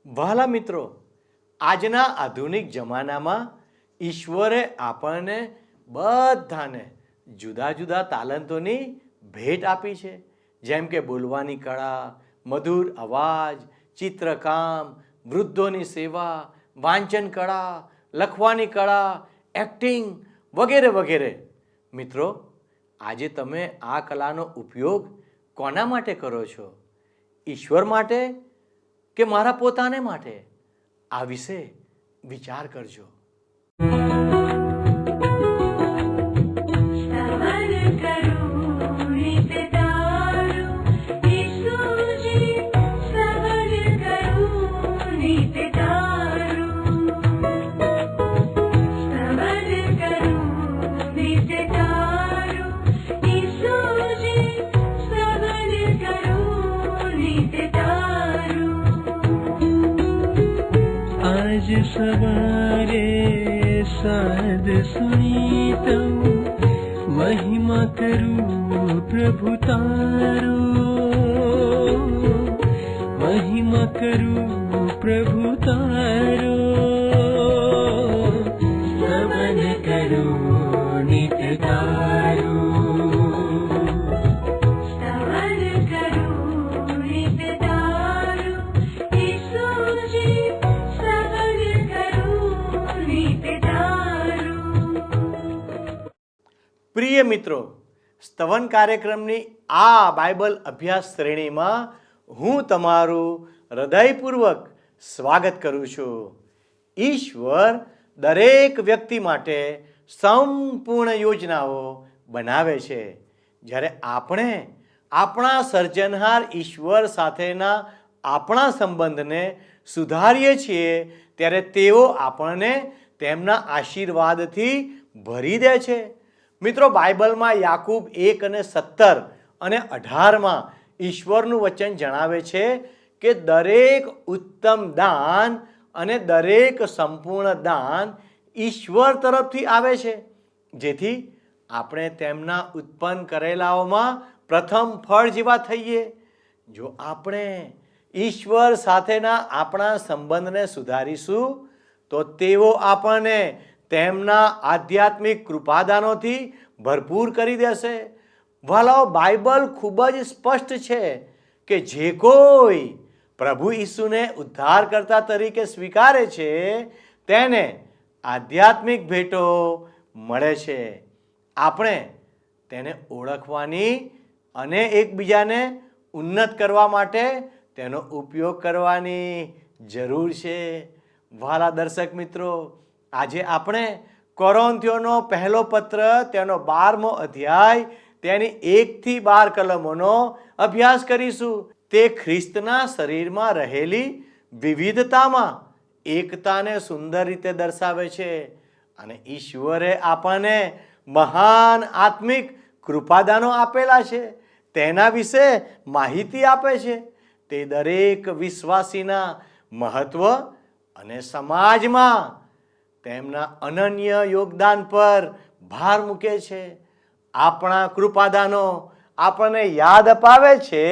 વહાલા મિત્રો, આજના આધુનિક જમાનામાં ઈશ્વરે આપણને બધાને જુદા જુદા તાલંતોની ભેટ આપી છે. જેમ કે બોલવાની કળા, મધુર અવાજ, ચિત્રકામ, વૃદ્ધોની સેવા, વાંચન કળા, લખવાની કળા, એક્ટિંગ વગેરે વગેરે. મિત્રો, આજે તમે આ કલાનો ઉપયોગ કોના માટે કરો છો? ઈશ્વર માટે કે મારા પોતાને માટે? આ વિશે વિચાર કરજો. आज सवारे साध सुनी तऊ महिमा करूं प्रभु तारो, महिमा करूं प्रभु तारो, स्तवन करूं नित्य तारो. પ્રિય મિત્રો, સ્તવન કાર્યક્રમની આ બાઇબલ અભ્યાસ શ્રેણીમાં હું તમારું હૃદયપૂર્વક સ્વાગત કરું છું. ઈશ્વર દરેક વ્યક્તિ માટે સંપૂર્ણ યોજનાઓ બનાવે છે. જ્યારે આપણે આપણા સર્જનહાર ઈશ્વર સાથેના આપણા સંબંધને સુધારીએ છીએ ત્યારે તેઓ આપણને તેમના આશીર્વાદથી ભરી દે છે. મિત્રો, બાઇબલમાં યાકૂબ 1:17 અને 18 ઈશ્વરનું વચન જણાવે છે કે દરેક ઉત્તમ દાન અને દરેક સંપૂર્ણ દાન ઈશ્વર તરફથી આવે છે, જેથી આપણે તેમના ઉત્પન્ન કરેલાઓમાં પ્રથમ ફળ જેવા થઈએ. જો આપણે ઈશ્વર સાથેના આપણા સંબંધને સુધારીશું તો તેઓ આપણને તેમના આધ્યાત્મિક કૃપાદાનોથી ભરપૂર કરી દેશે. વાલાઓ, બાઇબલ ખૂબ જ સ્પષ્ટ છે કે જે કોઈ પ્રભુ ઈસુને ઉદ્ધારકર્તા તરીકે સ્વીકારે છે તેને આધ્યાત્મિક ભેટો મળે છે. આપણે તેને ઓળખવાની અને એકબીજાને ઉન્નત કરવા માટે તેનો ઉપયોગ કરવાની જરૂર છે. વાલા દર્શક મિત્રો, આજે આપણે કોરિન્થીયોનો પહેલો પત્ર તેનો 12મો અધ્યાય તેની 1 થી 12 કલમોનો અભ્યાસ કરીશું. તે ખ્રિસ્તના શરીરમાં રહેલી વિવિધતામાં એકતાને સુંદર રીતે દર્શાવે છે અને ઈશ્વરે આપણને મહાન આત્મિક કૃપાદાનો આપેલા છે તેના વિશે માહિતી આપે છે. તે દરેક વિશ્વાસીના મહત્વ અને સમાજમાં તેમના અનન્ય યોગદાન પર ભાર મૂકે છે. આપણા કૃપાદાનો આપણને યાદ અપાવે છે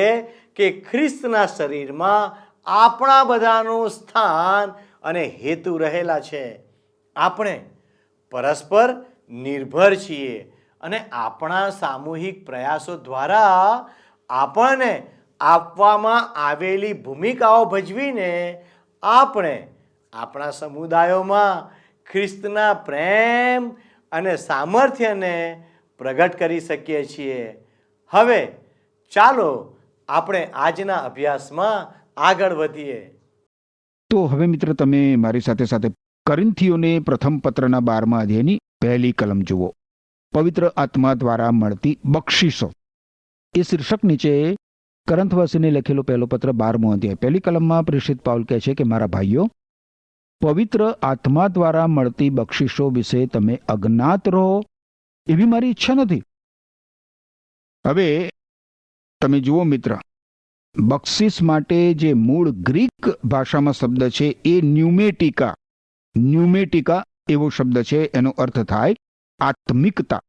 કે ખ્રિસ્તના શરીરમાં આપણા બધાનું સ્થાન અને હેતુ રહેલા છે. આપણે પરસ્પર નિર્ભર છીએ અને આપણા સામૂહિક પ્રયાસો દ્વારા આપણને આપવામાં આવેલી ભૂમિકાઓ ભજવીને આપણે આપણા સમુદાયોમાં ખ્રિસ્તના પ્રેમ અને સામર્થ્યને પ્રગટ કરી શકીએ છીએ. હવે ચાલો આપણે આજના અભ્યાસમાં આગળ વધીએ. તો હવે મિત્ર, તમે મારી સાથે સાથે કોરિન્થીયોને પ્રથમ પત્રના 12મા અધ્યાયની પહેલી કલમ જુઓ. પવિત્ર આત્મા દ્વારા મળતી બક્ષિસો એ શીર્ષક નીચે કરંથવાસીને લખેલો પહેલો પત્ર 12મો અધ્યાય પહેલી કલમમાં પ્રેષિત પાઉલ કહે છે કે મારા ભાઈઓ, પવિત્ર આત્મા દ્વારા મળતી બક્ષિસો વિશે તમે અજ્ઞાત રહો એવી મારી ઈચ્છા નથી. હવે તમે જુઓ મિત્ર, બક્ષિસ માટે જે મૂળ ગ્રીક ભાષામાં શબ્દ છે એ ન્યુમેટિકા એવો શબ્દ છે. એનો અર્થ થાય આત્મિકતા.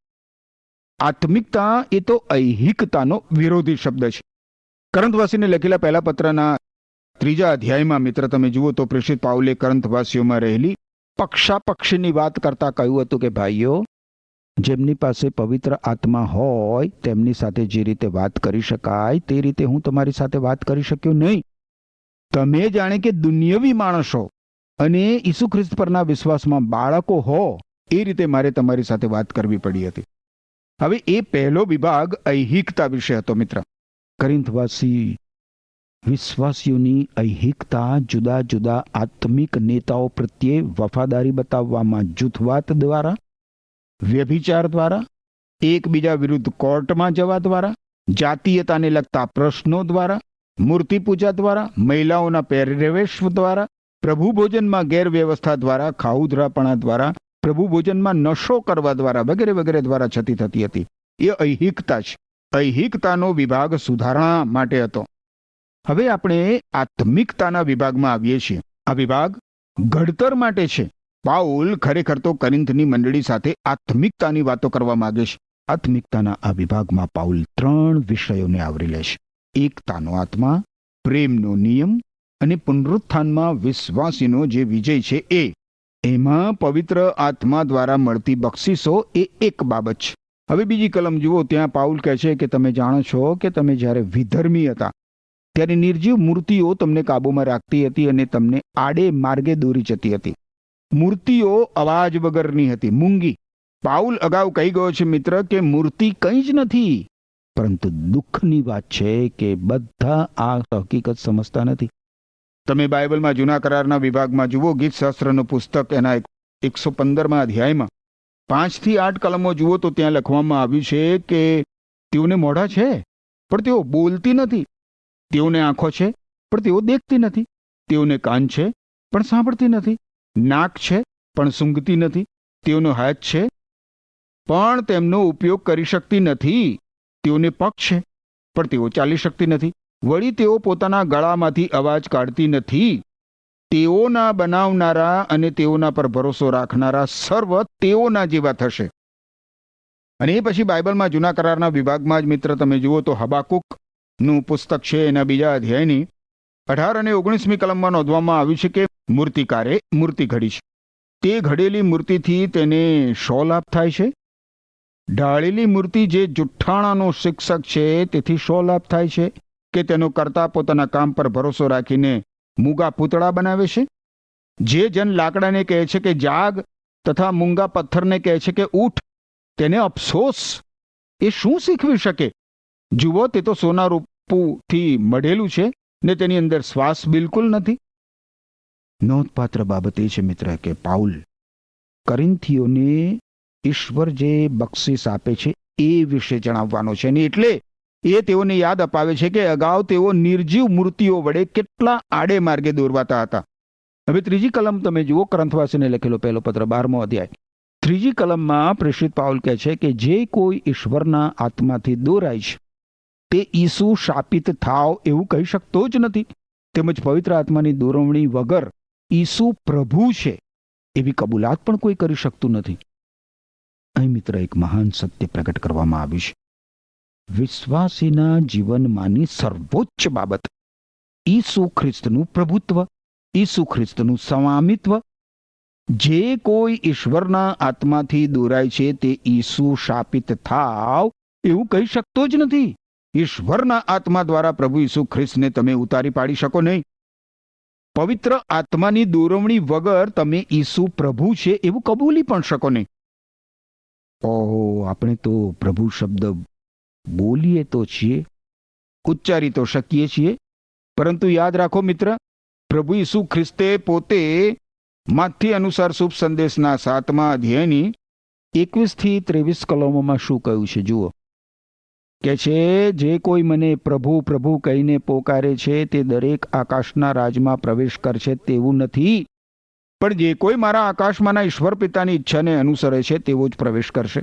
આત્મિકતા એ તો ઐહિકતાનો વિરોધી શબ્દ છે. કરંથવાસીને લખેલા પહેલા પત્રના 3 અધ્યાયમાં મિત્ર તમે જુઓ તો પ્રેષિત પાઉલે કરંથવાસીઓમાં રહેલી પક્ષાપક્ષીની વાત કરતા કહ્યું હતું કે ભાઈઓ, જેમની પાસે પવિત્ર આત્મા હોય તેમની સાથે જે રીતે વાત કરી શકાય તે રીતે હું તમારી સાથે વાત કરી શક્યો નહીં. તમે જાણે કે દુનિયાવી માણસો અને ઈસુ ખ્રિસ્ત પરના વિશ્વાસમાં બાળકો હો એ રીતે મારે તમારી સાથે વાત કરવી પડી હતી. હવે એ પહેલો વિભાગ ઐહિકતા વિશે હતો મિત્ર. કરિન્થવાસી વિશ્વાસીઓની ઐહિકતા જુદા જુદા આત્મિક નેતાઓ પ્રત્યે વફાદારી બતાવવામાં જૂથવાદ દ્વારા, વ્યભિચાર દ્વારા, એકબીજા વિરુદ્ધ કોર્ટમાં જવા દ્વારા, જાતીયતાને લગતા પ્રશ્નો દ્વારા, મૂર્તિ પૂજા દ્વારા, મહિલાઓના પહેરવેશ દ્વારા, પ્રભુ ભોજનમાં ગેરવ્યવસ્થા દ્વારા, ખાઉધરાપણા દ્વારા, પ્રભુ ભોજનમાં નશો કરવા દ્વારા વગેરે વગેરે દ્વારા છતી થતી હતી. એ ઐહિકતા છે. ઐહિકતાનો વિભાગ સુધારણા માટે હતો. હવે આપણે આત્મિકતાના વિભાગમાં આવીએ છીએ. આ વિભાગ ઘડતર માટે છે. પાઉલ ખરેખર તો કરિન્થની મંડળી સાથે આત્મિકતાની વાતો કરવા માંગે છે. આત્મિકતાના આ વિભાગમાં પાઉલ 3 વિષયોને આવરી લે છે. એકતાનો આત્મા, પ્રેમનો નિયમ અને પુનરુત્થાનમાં વિશ્વાસીનો જે વિજય છે એ. એમાં પવિત્ર આત્મા દ્વારા મળતી બક્ષિસો એ એક બાબત છે. હવે બીજી કલમ જુઓ, ત્યાં પાઉલ કહે છે કે તમે જાણો છો કે તમે જ્યારે વિધર્મી હતા ત્યારે નિર્જીવ મૂર્તિઓ તમને કાબૂમાં રાખતી હતી અને તમને આડે માર્ગે દોરી જતી હતી. મૂર્તિઓ અવાજ વગરની હતી, મૂંગી. પાઉલ અગાઉ કહી ગયો છે મિત્ર કે મૂર્તિ કંઈ જ નથી, પરંતુ દુઃખની વાત છે કે બધા આ હકીકત સમજતા નથી. તમે બાઇબલમાં જૂના કરારના વિભાગમાં જુઓ, ગીત શાસ્ત્રનું પુસ્તક એના 115મા અધ્યાયમાં 5 થી 8 કલમો જુઓ તો ત્યાં લખવામાં આવ્યું છે કે તેઓને મોઢા છે પણ તેઓ બોલતી નથી, તેઓને આંખો છે પણ તેઓ દેખતી નથી, તેઓને કાન છે પણ સાંભળતી નથી, નાક છે પણ સૂંઘતી નથી, તેઓનો હાથ છે પણ તેમનો ઉપયોગ કરી શકતી નથી, તેઓને પગ છે પણ તેઓ ચાલી શકતી નથી, વળી તેઓ પોતાના ગળામાંથી અવાજ કાઢતી નથી. તેઓના બનાવનારા અને તેઓના પર ભરોસો રાખનારા સર્વ તેઓના જેવા થશે. અને એ પછી બાઇબલમાં જૂના કરારના વિભાગમાં જ મિત્ર તમે જુઓ તો હબાકુકનું પુસ્તક છે, એના 2 અધ્યાયની 18 અને 19મી કલમમાં નોંધવામાં આવ્યું છે કે મૂર્તિકારે મૂર્તિ ઘડી છે. તે ઘડેલી મૂર્તિથી તેને શો લાભ થાય છે? ઢાળેલી મૂર્તિ જે જુઠ્ઠાણાનો શિક્ષક છે તેથી શો લાભ થાય છે? કે તેનો કરતા પોતાના કામ પર ભરોસો રાખીને મૂંગા પૂતળા બનાવે છે? જે જન લાકડાને કહે છે કે જાગ તથા મૂંગા પથ્થરને કહે છે કે ઉઠ, તેને અફસોસ. એ શું શીખવી શકે? જુઓ, તે તો સોના રૂપુથી મઢેલું છે ને તેની અંદર શ્વાસ બિલકુલ નથી. નોંધપાત્ર બાબત એ છે મિત્ર કે પાઉલ કરિન્થીઓને ઈશ્વર જે બક્ષિસ આપે છે એ વિશે જણાવવાનો છે, અને એટલે એ તેઓને યાદ અપાવે છે કે અગાઉ તેઓ નિર્જીવ મૂર્તિઓ વડે કેટલા આડે માર્ગે દોરવાતા હતા. હવે 3જી કલમ તમે જુઓ, કરંથવાસીને લખેલો પહેલો પત્ર 12મો અધ્યાય 3જી કલમમાં પ્રેષિત પાઉલ કહે છે કે જે કોઈ ઈશ્વરના આત્માથી દોરાય છે તે ઈસુ શાપિત થાવ એવું કહી શકતો જ નથી, તેમજ પવિત્ર આત્માની દોરવણી વગર ઈસુ પ્રભુ છે એવી કબૂલાત પણ કોઈ કરી શકતું નથી. અહીં મિત્ર એક મહાન સત્ય પ્રગટ કરવામાં આવ્યું છે. વિશ્વાસીના જીવનમાંની સર્વોચ્ચ બાબત ઈસુ ખ્રિસ્તનું પ્રભુત્વ, ઈસુ ખ્રિસ્તનું સ્વામિત્વ. જે કોઈ ઈશ્વરના આત્માથી દોરાય છે તે ઈસુ શાપિત થાવ એવું કહી શકતો જ નથી. ઈશ્વરના આત્મા દ્વારા પ્રભુ ઈસુ ખ્રિસ્તને તમે ઉતારી પાડી શકો નહીં. પવિત્ર આત્માની દોરવણી વગર તમે ઈસુ પ્રભુ છે એવું કબૂલી પણ શકો નહીં. ઓહો, આપણે તો પ્રભુ શબ્દ બોલીએ તો છીએ, ઉચ્ચારી તો શકીએ છીએ, પરંતુ યાદ રાખો મિત્ર, પ્રભુ ઈસુ ખ્રિસ્તે પોતે માથ્થી અનુસાર શુભ સંદેશના 7મા અધ્યાયની 21 થી 23 કલમોમાં શું કહ્યું છે જુઓ. કે છે, જે કોઈ મને પ્રભુ પ્રભુ કહીને પોકારે છે તે દરેક આકાશના રાજમાં પ્રવેશ કરશે તેવું નથી, પણ જે કોઈ મારા આકાશમાંના ઈશ્વર પિતાની ઈચ્છાને અનુસરે છે તેવો જ પ્રવેશ કરશે.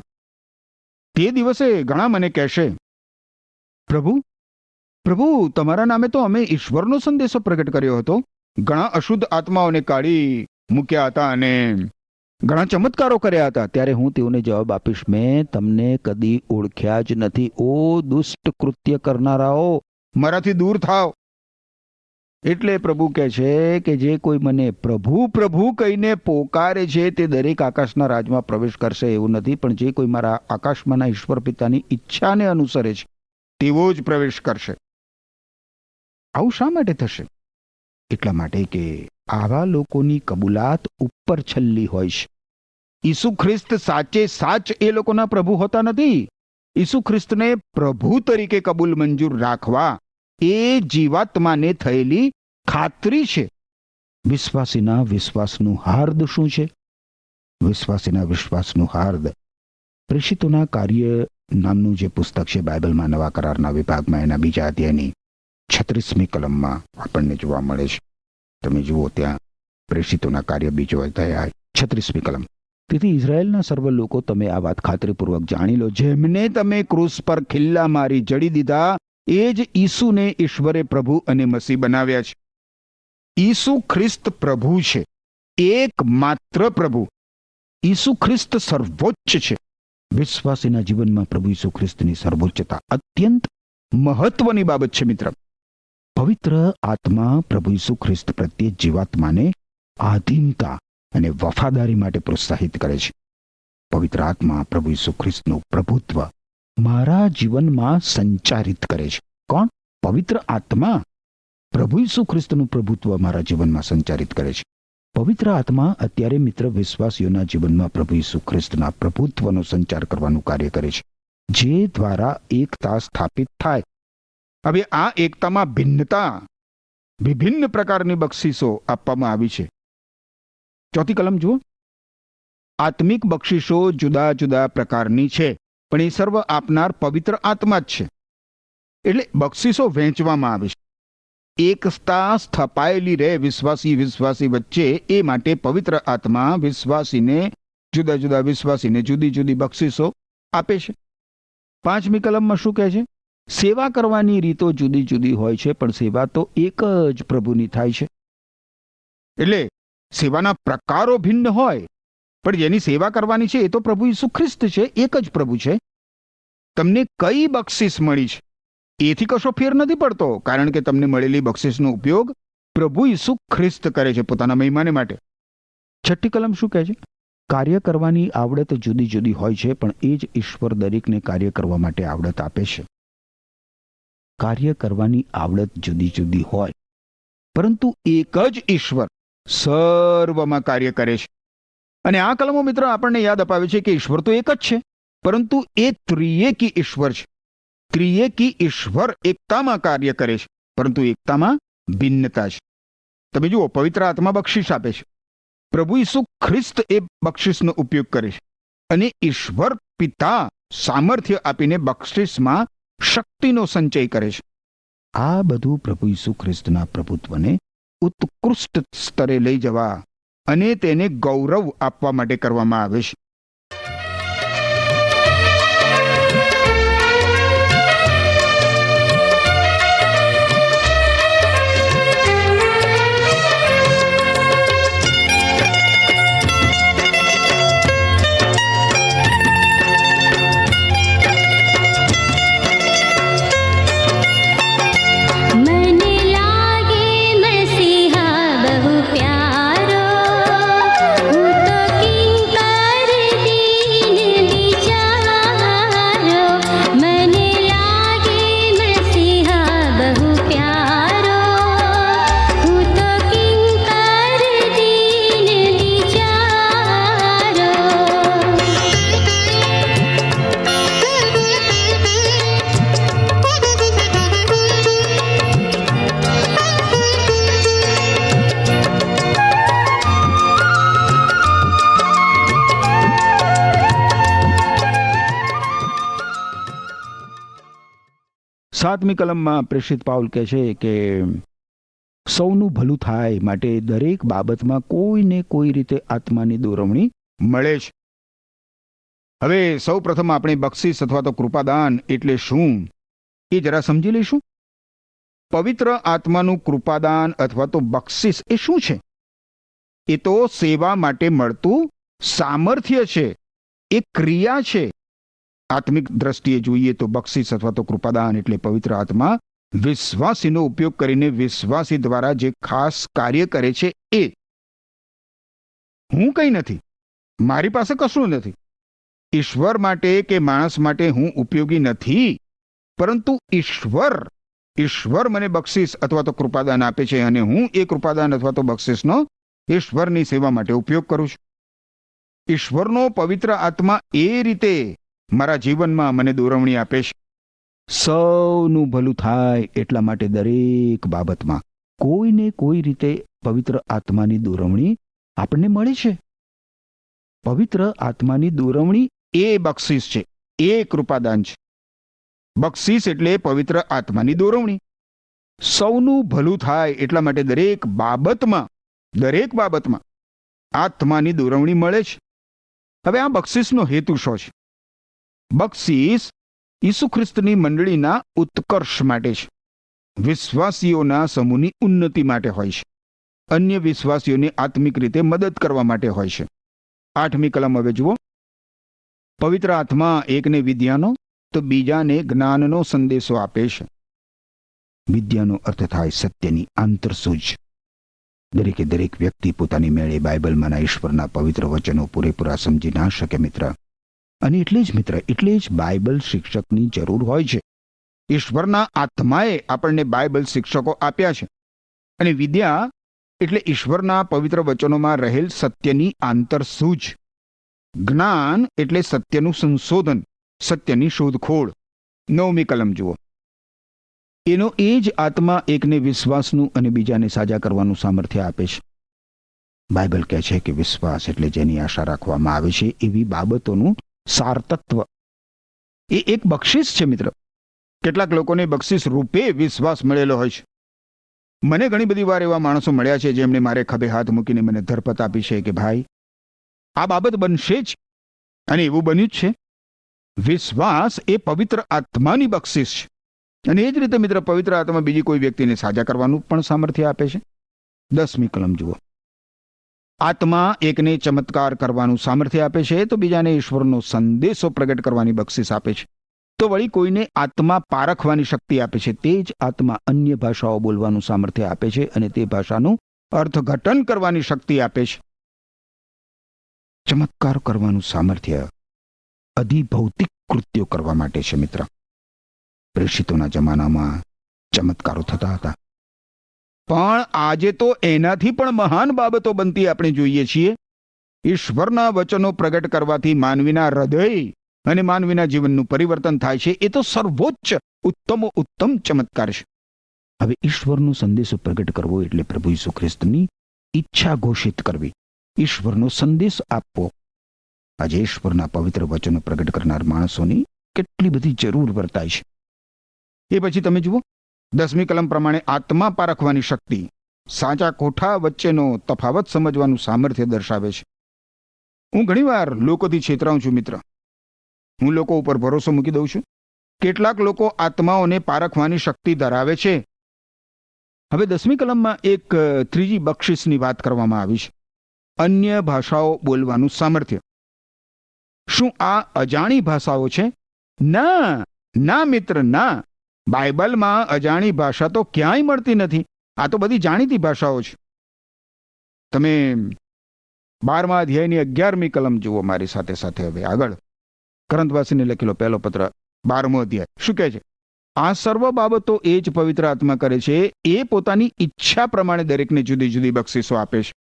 તે દિવસે ઘણા મને કહેશે, પ્રભુ પ્રભુ, તમારા નામે તો અમે ઈશ્વરનો સંદેશો પ્રગટ કર્યો હતો, ઘણા અશુદ્ધ આત્માઓને કાઢી મૂક્યા હતા અને ઘણા ચમત્કારો કર્યા હતા. ત્યારે હું તેઓને જવાબ આપીશ, મેં તમને કદી ઓળખ્યા જ નથી. ઓ દુષ્ટ કૃત્ય કરનારાઓ, મારાથી દૂર થાવ. એટલે પ્રભુ કહે છે કે જે કોઈ મને પ્રભુ પ્રભુ કહીને પોકારે છે તે દરેક આકાશના રાજમાં પ્રવેશ કરશે એવું નથી, પણ જે કોઈ મારા આકાશમાંના ઈશ્વર પિતાની ઈચ્છાને અનુસરે છે તેવો જ પ્રવેશ કરશે. આવું શા માટે થશે? એટલા માટે કે આવા લોકોની કબૂલાત ઉપર છલ્લી હોય છે. ઈસુ ખ્રિસ્ત સાચે સાચ એ લોકોના પ્રભુ હોતા નથી. ઈસુ ખ્રિસ્તને પ્રભુ તરીકે કબૂલ મંજૂર રાખવા એ જીવાત્માને થયેલી ખાતરી છે. વિશ્વાસીના વિશ્વાસનું હાર્દ શું છે? વિશ્વાસીના વિશ્વાસનું હાર્દ પ્રેષિતોના કાર્ય નામનું જે પુસ્તક છે બાઇબલમાં નવા કરારના વિભાગમાં એના 2 અધ્યાયની 36મી કલમમાં આપણને જોવા મળે છે. તમે જુઓ ત્યાં પ્રેષિતોના કાર્ય 2 અધ્યાય 36મી કલમ. તેથી ઇઝરાયેલના સર્વ લોકો તમે આ વાત ખાતરીપૂર્વક જાણી લો, જેમને તમે ક્રૂસ પર ખિલ્લા મારી જડી દીધા એ જ ઈસુને ઈશ્વરે પ્રભુ અને મસીહ બનાવ્યા છે. ઈસુ ખ્રિસ્ત પ્રભુ છે, એકમાત્ર પ્રભુ. ઈસુ ખ્રિસ્ત સર્વોચ્ચ છે. વિશ્વાસીના જીવનમાં પ્રભુ ઈસુ ખ્રિસ્તની સર્વોચ્ચતા અત્યંત મહત્વની બાબત છે મિત્ર. પવિત્ર આત્મા પ્રભુ ઈસુ ખ્રિસ્ત પ્રત્યે જીવાત્માને આધીનતા અને વફાદારી માટે પ્રોત્સાહિત કરે છે. પવિત્ર આત્મા પ્રભુ ઈસુ ખ્રિસ્તનું પ્રભુત્વ મારા જીવનમાં સંચારિત કરે છે. કોણ? પવિત્ર આત્મા પ્રભુ ઈસુ ખ્રિસ્તનું પ્રભુત્વ મારા જીવનમાં સંચારિત કરે છે. પવિત્ર આત્મા અત્યારે મિત્ર વિશ્વાસીઓના જીવનમાં પ્રભુ ઈસુ ખ્રિસ્તના પ્રભુત્વનો સંચાર કરવાનું કાર્ય કરે છે, જે દ્વારા એકતા સ્થાપિત થાય. હવે આ એકતામાં ભિન્નતા, વિભિન્ન પ્રકારની બક્ષિસો આપવામાં આવી છે. 4મી કલમ જુઓ. આત્મિક બક્ષિસો જુદા જુદા પ્રકારની છે, પણ એ સર્વ આપનાર પવિત્ર આત્મા જ છે. એટલે બક્ષિસો વહેંચવામાં આવે છે. એકતા સ્થપાયેલી રહે વિશ્વાસી વચ્ચે, એ માટે પવિત્ર આત્મા વિશ્વાસીને જુદી જુદી બક્ષિસો આપે છે. 5મી કલમમાં શું કહે છે? સેવા કરવાની રીતો જુદી જુદી હોય છે, પણ સેવા તો એક જ પ્રભુની થાય છે. એટલે સેવાના પ્રકારો ભિન્ન હોય, પણ જેની સેવા કરવાની છે એ તો પ્રભુ ઈસુ ખ્રિસ્ત છે, એક જ પ્રભુ છે. તમને કઈ બક્ષિસ મળી છે એથી કશો ફેર નથી પડતો, કારણ કે તમને મળેલી બક્ષિસનો ઉપયોગ પ્રભુ ઈસુ ખ્રિસ્ત કરે છે પોતાના મહિમાને માટે. 6ઠ્ઠી કલમ શું કહે છે? કાર્ય કરવાની આવડત જુદી જુદી હોય છે, પણ એ જ ઈશ્વર દરેકને કાર્ય કરવા માટે આવડત આપે છે. કાર્ય કરવાની આવડત જુદી જુદી હોય, પરંતુ એક જ ઈશ્વર સર્વમાં કાર્ય કરે છે. અને આ કલમો મિત્ર આપણને યાદ અપાવે છે કે ઈશ્વર તો એક જ છે, પરંતુ એ ત્રિએકી ઈશ્વર છે. ત્રિએકી ઈશ્વર એકતામાં કાર્ય કરે છે, પરંતુ એકતામાં ભિન્નતા છે. તમે જુઓ, પવિત્ર આત્મા બક્ષિસ આપે છે, પ્રભુ ઈસુ ખ્રિસ્ત એ બક્ષિસનો ઉપયોગ કરે છે, અને ઈશ્વર પિતા સામર્થ્ય આપીને બક્ષિસમાં શક્તિનો સંચય કરે છે. આ બધું પ્રભુ ઈસુ ખ્રિસ્તના પ્રભુત્વને ઉત્કૃષ્ટ સ્તરે લઈ જવા અને તેને ગૌરવ આપવા માટે કરવામાં આવે છે. સાતમી કલમમાં પ્રેષિત પાઉલ કહે છે કે સૌનું ભલું થાય માટે દરેક બાબતમાં કોઈને કોઈ રીતે આત્માની દોરવણી મળે છે. હવે સૌ પ્રથમ આપણે બક્ષિસ અથવા તો કૃપાદાન એટલે શું એ જરા સમજી લઈશું. પવિત્ર આત્માનું કૃપાદાન અથવા તો બક્ષિસ એ શું છે? એ તો સેવા માટે મળતું સામર્થ્ય છે, એ ક્રિયા છે. આત્મિક દ્રષ્ટિએ જોઈએ તો બક્ષિસ અથવા તો કૃપાદાન એટલે પવિત્ર આત્મા વિશ્વાસીનો ઉપયોગ કરીને વિશ્વાસી દ્વારા જે ખાસ કાર્ય કરે છે એ. હું કંઈ નથી, મારી પાસે કશું નથી. ઈશ્વર માટે કે માણસ માટે હું ઉપયોગી નથી, પરંતુ ઈશ્વર મને બક્ષિસ અથવા તો કૃપાદાન આપે છે અને હું એ કૃપાદાન અથવા તો બક્ષિસનો ઈશ્વરની સેવા માટે ઉપયોગ કરું છું. ઈશ્વરનો પવિત્ર આત્મા એ રીતે મારા જીવનમાં મને દોરવણી આપે છે. સૌનું ભલું થાય એટલા માટે દરેક બાબતમાં કોઈને કોઈ રીતે પવિત્ર આત્માની દોરવણી આપણને મળે છે. પવિત્ર આત્માની દોરવણી એ બક્ષિસ છે, એ કૃપાદાન છે. બક્ષિસ એટલે પવિત્ર આત્માની દોરવણી. સૌનું ભલું થાય એટલા માટે દરેક બાબતમાં આત્માની દોરવણી મળે છે. હવે આ બક્ષિસનો હેતુ શું છે? બક્ષિસ ઈસુ ખ્રિસ્તની મંડળીના ઉત્કર્ષ માટે છે. વિશ્વાસીઓના સમૂહની ઉન્નતિ માટે હોય છે. અન્ય વિશ્વાસીઓને આત્મિક રીતે મદદ કરવા માટે હોય છે. 8મી કલમ હવે જુઓ. પવિત્ર આત્મા એકને વિદ્યાનો તો બીજાને જ્ઞાનનો સંદેશો આપે છે. વિદ્યાનો અર્થ થાય સત્યની આંતરસૂઝ. દરેક વ્યક્તિ પોતાની મેળે બાઇબલમાંના ઈશ્વરના પવિત્ર વચનો પૂરેપૂરા સમજી ના શકે મિત્ર. અને એટલે જ બાઇબલ શિક્ષકની જરૂર હોય છે. ઈશ્વરના આત્માએ આપણને બાઇબલ શિક્ષકો આપ્યા છે. અને વિદ્યા એટલે ઈશ્વરના પવિત્ર વચનોમાં રહેલ સત્યની આંતરસૂઝ. જ્ઞાન એટલે સત્યનું સંશોધન, સત્યની શોધખોળ. 9મી કલમ જુઓ. એનો એ જ આત્મા એકને વિશ્વાસનું અને બીજાને સાજા કરવાનું સામર્થ્ય આપે છે. બાઇબલ કહે છે કે વિશ્વાસ એટલે જેની આશા રાખવામાં આવે છે એવી બાબતોનું સારતત્વ. એ એક બક્ષિસ છે મિત્ર. કેટલાક લોકોને બક્ષિસ રૂપે વિશ્વાસ મળેલો હોય છે. મને ઘણી બધી વાર એવા માણસો મળ્યા છે જેમણે મારે ખભે હાથ મૂકીને મને ધરપત આપી છે કે ભાઈ આ બાબત બનશે જ, અને એવું બન્યું જ છે. વિશ્વાસ એ પવિત્ર આત્માની બક્ષિસ છે. અને એ જ રીતે મિત્ર પવિત્ર આત્મા બીજી કોઈ વ્યક્તિને સાજા કરવાનું પણ સામર્થ્ય આપે છે. 10મી કલમ જુઓ. આત્મા એકને ચમત્કાર કરવાનું સામર્થ્ય આપે છે તો બીજાને ઈશ્વરનો સંદેશો પ્રગટ કરવાની બક્ષિસ આપે છે. તો વળી કોઈને આત્મા પારખવાની શક્તિ આપે છે. તે જ આત્મા અન્ય ભાષાઓ બોલવાનું સામર્થ્ય આપે છે અને તે ભાષાનું અર્થઘટન કરવાની શક્તિ આપે છે. ચમત્કાર કરવાનું સામર્થ્ય અધિભૌતિક કૃત્યો કરવા માટે છે મિત્ર. પ્રેષિતોના જમાનામાં ચમત્કારો થતા હતા, પણ આજે તો એનાથી પણ મહાન બાબતો બનતી આપણે જોઈએ છીએ. ઈશ્વરના વચનો પ્રગટ કરવાથી માનવીના હૃદય અને માનવીના જીવનનું પરિવર્તન થાય છે. એ તો સર્વોચ્ચ ઉત્તમ ચમત્કાર છે. હવે ઈશ્વરનો સંદેશો પ્રગટ કરવો એટલે પ્રભુ ઈસુ ખ્રિસ્તની ઈચ્છા ઘોષિત કરવી, ઈશ્વરનો સંદેશ આપવો. આજે ઈશ્વરના પવિત્ર વચનો પ્રગટ કરનાર માણસોની કેટલી બધી જરૂર વર્તાય છે. એ પછી તમે જુઓ 10મી કલમ પ્રમાણે આત્મા પારખવાની શક્તિ સાચા ખોટા વચ્ચેનો તફાવત સમજવાનું સામર્થ્ય દર્શાવે છે. હું ઘણીવાર લોકોથી છેતરાઉં છું મિત્ર. હું લોકો ઉપર ભરોસો મૂકી દઉં છું. કેટલાક લોકો આત્માઓને પારખવાની શક્તિ ધરાવે છે. હવે 10મી કલમમાં એક ત્રીજી બક્ષિસની વાત કરવામાં આવી છે. અન્ય ભાષાઓ બોલવાનું સામર્થ્ય. શું આ અજાણી ભાષાઓ છે? ના મિત્ર, ના. બાઇબલમાં અજાણી ભાષા તો ક્યાંય મળતી નથી. આ તો બધી જાણીતી ભાષાઓ છે. તમે 12મા અધ્યાયની 11મી કલમ જુઓ મારી સાથે હવે આગળ. કરંથવાસીને લખેલો પહેલો પત્ર 12મો અધ્યાય શું કહે છે? આ સર્વ બાબતો એ જ પવિત્ર આત્મા કરે છે. એ પોતાની ઈચ્છા પ્રમાણે દરેકને જુદી જુદી બક્ષિસો આપે છે.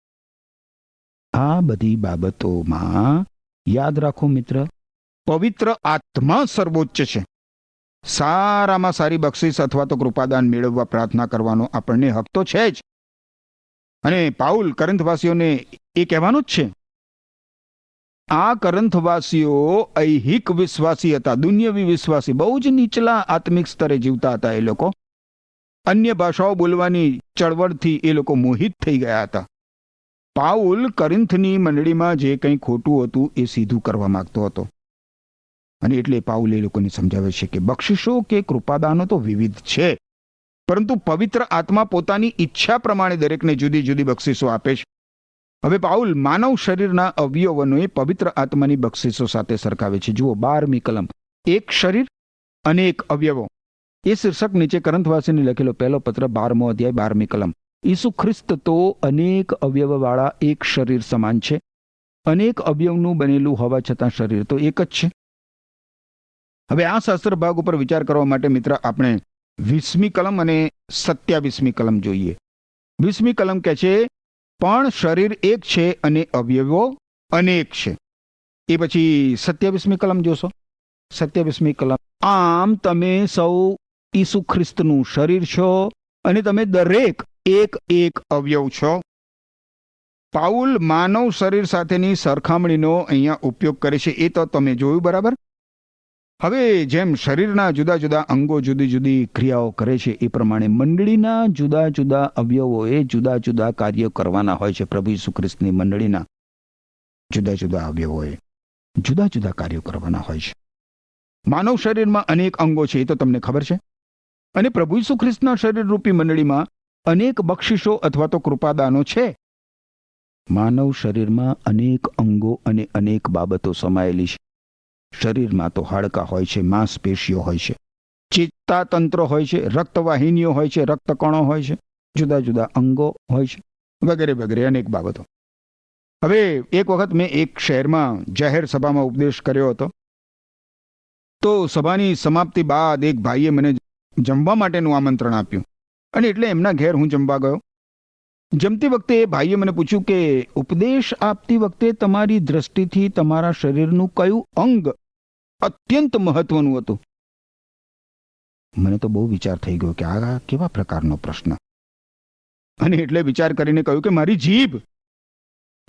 આ બધી બાબતોમાં યાદ રાખો મિત્ર, પવિત્ર આત્મા સર્વોચ્ચ છે. સારામાં સારી બક્ષિસ અથવા તો કૃપાદાન મેળવવા પ્રાર્થના કરવાનો આપણને હક તો છે જ. અને પાઉલ કરંથવાસીઓને એ કહેવાનું જ છે. આ કરંથવાસીઓ ઐહિક વિશ્વાસી હતા, દુન્યવી વિશ્વાસી, બહુ જ નીચલા આત્મિક સ્તરે જીવતા હતા. એ લોકો અન્ય ભાષાઓ બોલવાની ચળવળથી એ લોકો મોહિત થઈ ગયા હતા. પાઉલ કરિન્થની મંડળીમાં જે કંઈ ખોટું હતું એ સીધું કરવા માંગતો હતો. અને એટલે પાઉલ એ લોકોને સમજાવે છે કે બક્ષિસો કે કૃપાદાનો તો વિવિધ છે, પરંતુ પવિત્ર આત્મા પોતાની ઈચ્છા પ્રમાણે દરેકને જુદી જુદી બક્ષિસો આપે છે. હવે પાઉલ માનવ શરીરના અવયવોને પવિત્ર આત્માની બક્ષિસો સાથે સરખાવે છે. જુઓ 12મી કલમ. એક શરીર, અનેક અવયવો. એ શીર્ષક નીચે કરંથવાસીને લખેલો પહેલો પત્ર 12મો અધ્યાય 12મી કલમ. ઈસુ ખ્રિસ્ત તો અનેક અવયવવાળા એક શરીર સમાન છે. અનેક અવયવનું બનેલું હોવા છતાં શરીર તો એક જ છે. હવે આ શાસ્ત્ર ભાગ ઉપર વિચાર કરવા માટે મિત્ર આપણે 20મી કલમ અને 27મી કલમ જોઈએ. 20મી કલમ કહે છે, પણ શરીર એક છે અને અવયવો અનેક છે. એ પછી 27મી કલમ જોશો. 27મી કલમ, આમ તમે સૌ ઈસુ ખ્રિસ્તનું શરીર છો અને તમે દરેક એક એક અવયવ છો. પાઉલ માનવ શરીર સાથેની સરખામણીનો અહીંયા ઉપયોગ કરે છે, એ તો તમે જોયું બરાબર. હવે જેમ શરીરના જુદા જુદા અંગો જુદી જુદી ક્રિયાઓ કરે છે, એ પ્રમાણે મંડળીના જુદા જુદા અવયવોએ જુદા જુદા કાર્યો કરવાના હોય છે. પ્રભુ ઈસુ ખ્રિસ્તની મંડળીના જુદા જુદા અવયવોએ જુદા જુદા કાર્યો કરવાના હોય છે. માનવ શરીરમાં અનેક અંગો છે, એ તો તમને ખબર છે. અને પ્રભુ ઈસુ ખ્રિસ્તના શરીરરૂપી મંડળીમાં અનેક બક્ષિસો અથવા તો કૃપાદાનો છે. માનવ શરીરમાં અનેક અંગો અને અનેક બાબતો સમાયેલી છે. શરીરમાં તો હાડકાં હોય છે, માંસપેશીઓ હોય છે, ચેતાતંત્ર હોય છે, રક્તવાહિનીઓ હોય છે, રક્તકણો હોય છે, જુદા જુદા અંગો હોય છે, વગેરે વગેરે અનેક બાબતો. હવે એક વખત મેં એક શહેરમાં જાહેર સભામાં ઉપદેશ કર્યો હતો. તો સભાની સમાપ્તિ બાદ એક ભાઈએ મને જમવા માટેનું આમંત્રણ આપ્યું અને એટલે એમના ઘેર હું જમવા ગયો. જમતી વખતે એ ભાઈએ મને પૂછ્યું કે ઉપદેશ આપતી વખતે તમારી દ્રષ્ટિથી તમારા શરીરનું કયું અંગ અત્યંત મહત્વનું હતું? મને તો બહુ વિચાર થઈ ગયો કે આ કેવા પ્રકારનો પ્રશ્ન. અને એટલે વિચાર કરીને કહ્યું કે મારી જીભ.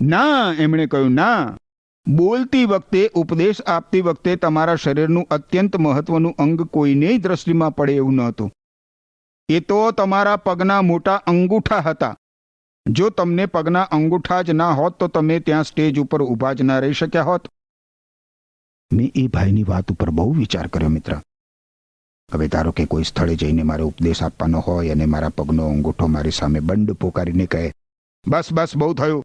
ના, એમણે કહ્યું ના, બોલતી વખતે ઉપદેશ આપતી વખતે તમારા શરીરનું અત્યંત મહત્વનું અંગ કોઈનેય દ્રષ્ટિમાં પડે એવું ન હતું. એ તો તમારા પગના મોટા અંગૂઠા હતા. જો તમને પગના અંગૂઠા જ ના હોત તો તમે ત્યાં સ્ટેજ ઉપર ઊભા જ ના રહી શક્યા હોત. મેં એ ભાઈની વાત ઉપર બહુ વિચાર કર્યો મિત્ર. હવે ધારો કે કોઈ સ્થળે જઈને મારે ઉપદેશ આપવાનો હોય અને મારા પગનો અંગૂઠો મારી સામે બંડ પોકારીને કહે, બસ બસ બહુ થયું,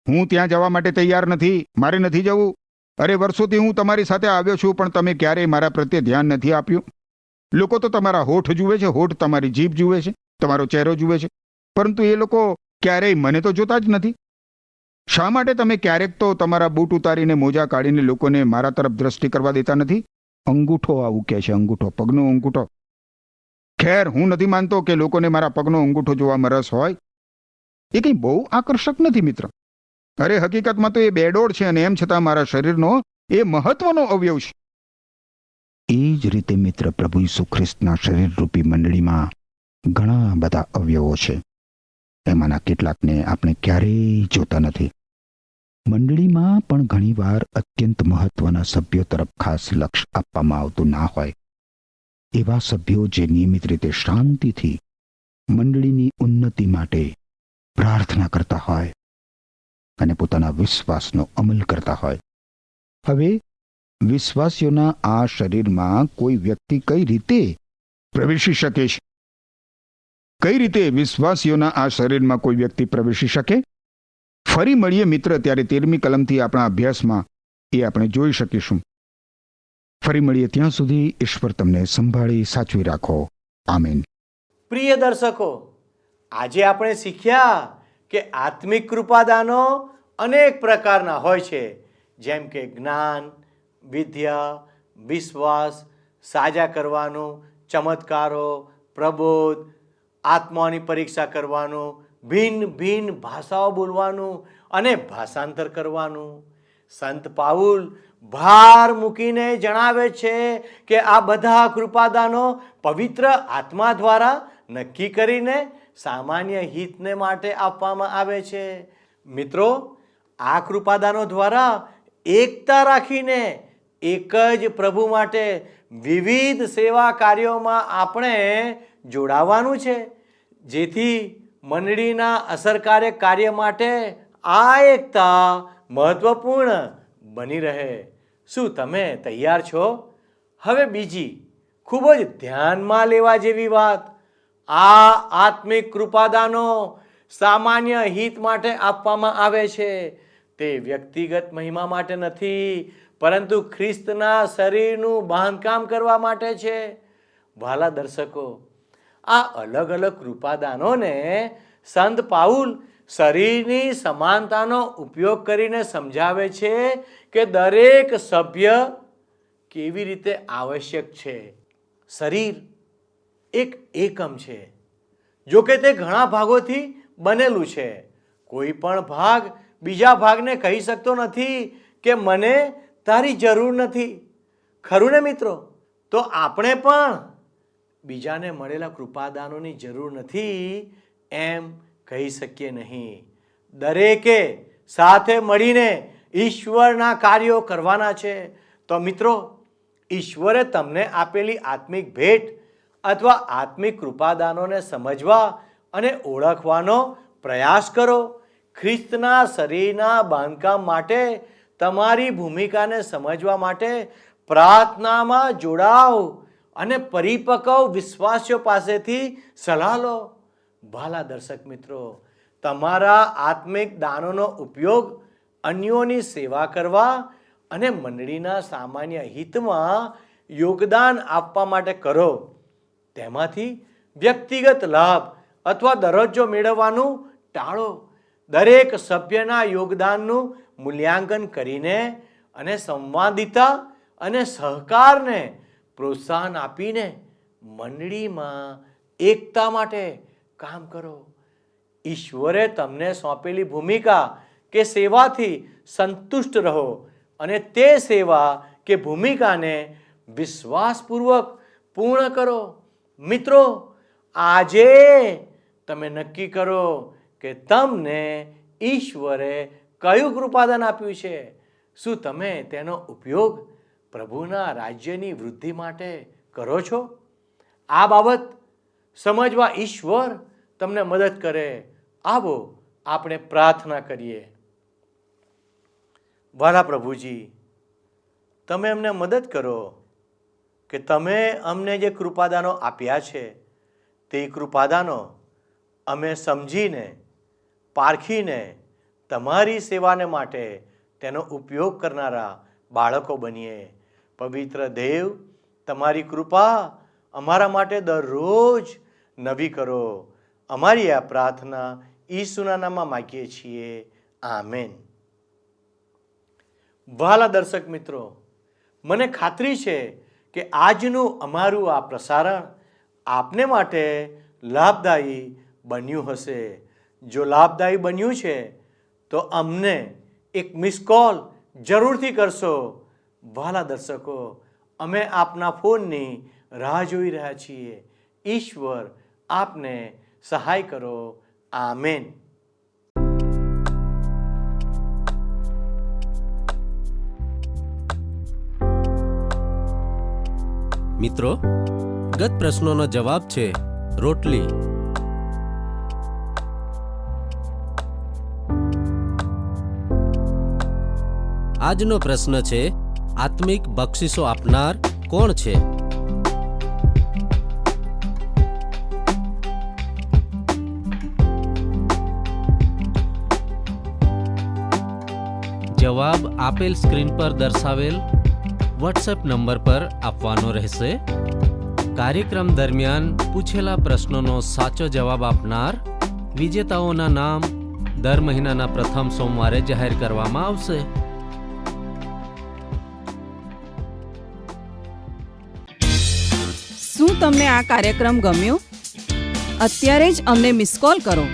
હું ત્યાં જવા માટે તૈયાર નથી, મારે નથી જવું. અરે વર્ષોથી હું તમારી સાથે આવ્યો છું પણ તમે ક્યારેય મારા પ્રત્યે ધ્યાન નથી આપ્યું. લોકો તો તમારા હોઠ જુએ છે, હોઠ તમારી જીભ જુએ છે, તમારો ચહેરો જુએ છે, પરંતુ એ લોકો ક્યારેય મને તો જોતા જ નથી. શા માટે તમે ક્યારેક તો તમારા બૂટ ઉતારીને મોજા કાઢીને લોકોને મારા તરફ દ્રષ્ટિ કરવા દેતા નથી? અંગૂઠો આવું કહે છે, અંગૂઠો, પગનો અંગૂઠો. ખેર, હું નથી માનતો કે લોકોને મારા પગનો અંગૂઠો જોવામાં રસ હોય. એ કંઈ બહુ આકર્ષક નથી મિત્ર. અરે હકીકતમાં તો એ બેડોળ છે અને એમ છતાં મારા શરીરનો એ મહત્વનો અવયવ છે. એ જ રીતે મિત્ર, પ્રભુ ઈસુ ખ્રિસ્તના શરીરરૂપી મંડળીમાં ઘણા બધા અવયવો છે. એમાંના કેટલાકને આપણે ક્યારેય જોતા નથી. મંડળીમાં પણ ઘણીવાર અત્યંત મહત્વના સભ્યો તરફ ખાસ લક્ષ્ય આપવામાં આવતું ના હોય. એવા સભ્યો જે નિયમિત રીતે શાંતિથી મંડળીની ઉન્નતિ માટે પ્રાર્થના કરતા હોય અને પોતાના વિશ્વાસનો અમલ કરતા હોય. હવે વિશ્વાસીઓના આ શરીરમાં કોઈ વ્યક્તિ કઈ રીતે પ્રવેશી શકે છે? કઈ રીતે વિશ્વાસીઓના આ શરીરમાં કોઈ વ્યક્તિ પ્રવેશી શકે? ફરી મળીએ મિત્ર ત્યારે 13મી કલમથી આપણા અભ્યાસમાં એ આપણે જોઈ શકીશું. ફરી મળીએ ત્યાં સુધી ઈશ્વર તમને સંભાળી સાચવી રાખો. આમીન. પ્રિય દર્શકો, આજે આપણે શીખ્યા કે આત્મિક કૃપાદાનો અનેક પ્રકારના હોય છે, જેમ કે જ્ઞાન, વિદ્યા, વિશ્વાસ, સાજા કરવાનું, ચમત્કારો, પ્રબોધ, આત્માની પરીક્ષા કરવાનું, ભિન્ન ભિન્ન ભાષાઓ બોલવાનું અને ભાષાંતર કરવાનું. સંત પાઉલ ભાર મૂકીને જણાવે છે કે આ બધા કૃપાદાનો પવિત્ર આત્મા દ્વારા નક્કી કરીને સામાન્ય હિતને માટે આપવામાં આવે છે. મિત્રો, આ કૃપાદાનો દ્વારા એકતા રાખીને એક જ પ્રભુ માટે વિવિધ સેવા કાર્યોમાં આપણે જોડાવાનું છે, જેથી મંડળીના અસરકારક કાર્ય માટે આ એકતા મહત્વપૂર્ણ બની રહે. શું તમે તૈયાર છો? હવે બીજી ખૂબ જ ધ્યાનમાં લેવા જેવી વાત, આ આત્મિક કૃપાદાનો સામાન્ય હિત માટે આપવામાં આવે છે. તે વ્યક્તિગત મહિમા માટે નથી, પરંતુ ખ્રિસ્તના શરીરનું બાંધકામ કરવા માટે છે. વહાલા દર્શકો, આ અલગ અલગ કૃપાદાનોને સંત પાઉલ શરીરની સમાનતાનો ઉપયોગ કરીને સમજાવે છે કે દરેક સભ્ય કેવી રીતે આવશ્યક છે. શરીર એક એકમ છે, જો કે તે ઘણા ભાગોથી બનેલું છે. કોઈ પણ ભાગ બીજા ભાગને કહી શકતો નથી કે મને તારી જરૂર નથી. ખરું ને મિત્રો? તો આપણે પણ બીજાને મળેલા કૃપાદાનોની જરૂર નથી એમ કહી શકીએ નહીં. દરેકે સાથે મળીને ઈશ્વરના કાર્યો કરવાના છે. તો મિત્રો, ઈશ્વરે તમને આપેલી આત્મિક ભેટ અથવા આત્મિક કૃપાદાનોને સમજવા અને ઓળખવાનો પ્રયાસ કરો. ખ્રિસ્તના શરીરના બાંધકામ માટે તમારી ભૂમિકાને સમજવા માટે પ્રાર્થનામાં જોડાઓ અને પરિપક્વ વિશ્વાસીઓ પાસેથી સલાહ લો. ભલા દર્શક મિત્રો, તમારા આત્મિક દાનોનો ઉપયોગ અન્યોની સેવા કરવા અને મંડળીના સામાન્ય હિતમાં યોગદાન આપવા માટે કરો. તેમાંથી વ્યક્તિગત લાભ અથવા દરજ્જો મેળવવાનું ટાળો. દરેક સભ્યના યોગદાનનું મૂલ્યાંકન કરીને અને સંવાદિતા અને સહકારને પ્રોત્સાહન આપીને મંડળીમાં એકતા માટે કામ કરો. ઈશ્વરે તમને સોંપેલી ભૂમિકા કે સેવાથી સંતુષ્ટ રહો અને તે સેવા કે ભૂમિકાને વિશ્વાસપૂર્વક પૂર્ણ કરો. મિત્રો, આજે તમે નક્કી કરો કે તમને ઈશ્વરે કયું કૃપાદાન આપ્યું છે. શું તમે તેનો ઉપયોગ પ્રભુના રાજ્યની વૃદ્ધિ માટે કરો છો? આ બાબત સમજવા ઈશ્વર તમને મદદ કરે. આવો આપણે પ્રાર્થના કરીએ. વાલા પ્રભુજી, તમે અમને મદદ કરો કે તમે અમને જે કૃપાદાનો આપ્યા છે તે કૃપાદાનો અમે સમજીને પારખીને તમારી સેવાને માટે તેનો ઉપયોગ કરનારા બાળકો બનીએ. પવિત્ર દેવ, તમારી કૃપા અમારા માટે દરરોજ નવી કરો. અમારી આ પ્રાર્થના ઈસુના નામમાં માગીએ છીએ. આમેન. વહાલા દર્શક મિત્રો, મને ખાતરી છે કે આજનું અમારું આ પ્રસારણ આપને માટે લાભદાયી બન્યું હશે. જો લાભદાયી બન્યું છે તો અમને એક મિસ કોલ જરૂરથી કરશો. વહાલા દર્શકો, અમે આપના ફોનની રાહ જોઈ રહ્યા છીએ. ઈશ્વર આપને સહાય કરો. આમેન. મિત્રો, ગત પ્રશ્નોનો જવાબ છે રોટલી. આજનો પ્રશ્ન છે આત્મિક બક્ષિસો આપનાર કોણ છે? જવાબ આપેલ સ્ક્રીન પર દર્શાવેલ વોટ્સએપ નંબર પર આપવાનો રહેશે. કાર્યક્રમ દરમિયાન પૂછેલા પ્રશ્નોનો સાચો જવાબ આપનાર વિજેતાઓના નામ દર મહિનાના પ્રથમ સોમવારે જાહેર કરવામાં આવશે. શું તમને આ કાર્યક્રમ ગમ્યો? અત્યારે જ અમને મિસ કોલ કરો.